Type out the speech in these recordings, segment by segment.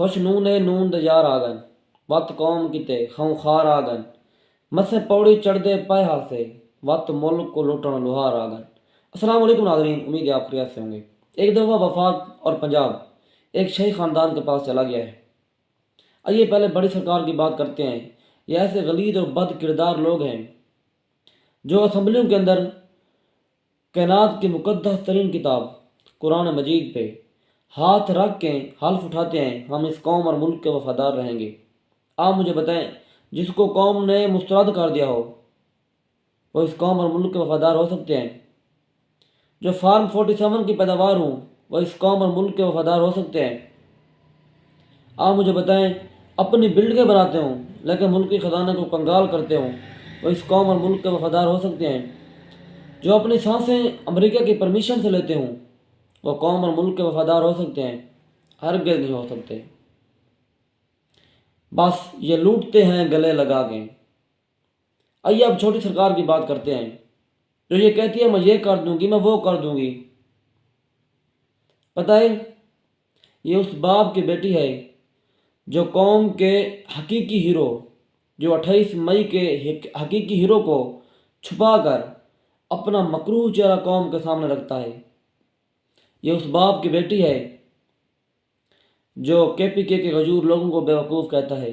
خوش نونے نون دے یار آگن وت قوم کتے خوں خار آگن مسے پوڑی چڑھ دے پائے ہاسے وت ملک کو لوٹن لوہار آگن۔ السلام علیکم ناظرین، امید ہے آپ خیریت سے ہوں گے۔ ایک دفعہ وفاق اور پنجاب ایک شیخ خاندان کے پاس چلا گیا ہے۔ آئیے پہلے بڑی سرکار کی بات کرتے ہیں۔ یہ ایسے غلیظ اور بد کردار لوگ ہیں جو اسمبلیوں کے اندر کائنات کی مقدس ترین کتاب قرآن مجید پہ ہاتھ رکھ کے حلف اٹھاتے ہیں ہم اس قوم اور ملک کے وفادار رہیں گے۔ آپ مجھے بتائیں، جس کو قوم نے مسترد کر دیا ہو وہ اس قوم اور ملک کے وفادار ہو سکتے ہیں؟ جو فارم 47 کی پیداوار ہوں وہ اس قوم اور ملک کے وفادار ہو سکتے ہیں؟ آپ مجھے بتائیں، اپنی بلڈنگیں بناتے ہوں لیکن ملکی خزانے کو کنگال کرتے ہوں وہ اس قوم اور ملک کے وفادار ہو سکتے ہیں؟ جو اپنی سانسیں امریکہ کی پرمیشن سے لیتے ہوں وہ قوم اور ملک کے وفادار ہو سکتے ہیں؟ ہرگز نہیں ہو سکتے۔ بس یہ لوٹتے ہیں گلے لگا کے۔ آئیے اب چھوٹی سرکار کی بات کرتے ہیں جو یہ کہتی ہے میں یہ کر دوں گی، میں وہ کر دوں گی۔ پتہ ہے، یہ اس باپ کی بیٹی ہے جو قوم کے حقیقی ہیرو، جو 28 مئی کے حقیقی ہیرو کو چھپا کر اپنا مکروہ چہرہ قوم کے سامنے رکھتا ہے۔ یہ اس باپ کی بیٹی ہے جو KPK کے غیور لوگوں کو بیوقوف کہتا ہے۔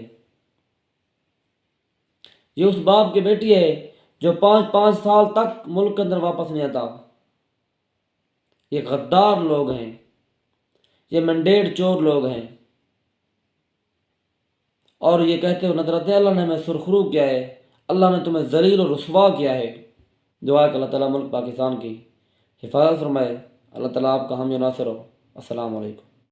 یہ اس باپ کی بیٹی ہے جو 5 سال تک ملک کے اندر واپس نہیں آتا۔ یہ غدار لوگ ہیں، یہ مینڈیٹ چور لوگ ہیں، اور یہ کہتے ہو ندرت اللہ نے ہمیں سرخرو کیا ہے، اللہ نے تمہیں ذلیل و رسوا کیا ہے۔ دعا ہے کہ اللہ تعالیٰ ملک پاکستان کی حفاظت فرمائے، اللہ تعالیٰ آپ کا حامی و ناصر ہو۔ السلام علیکم۔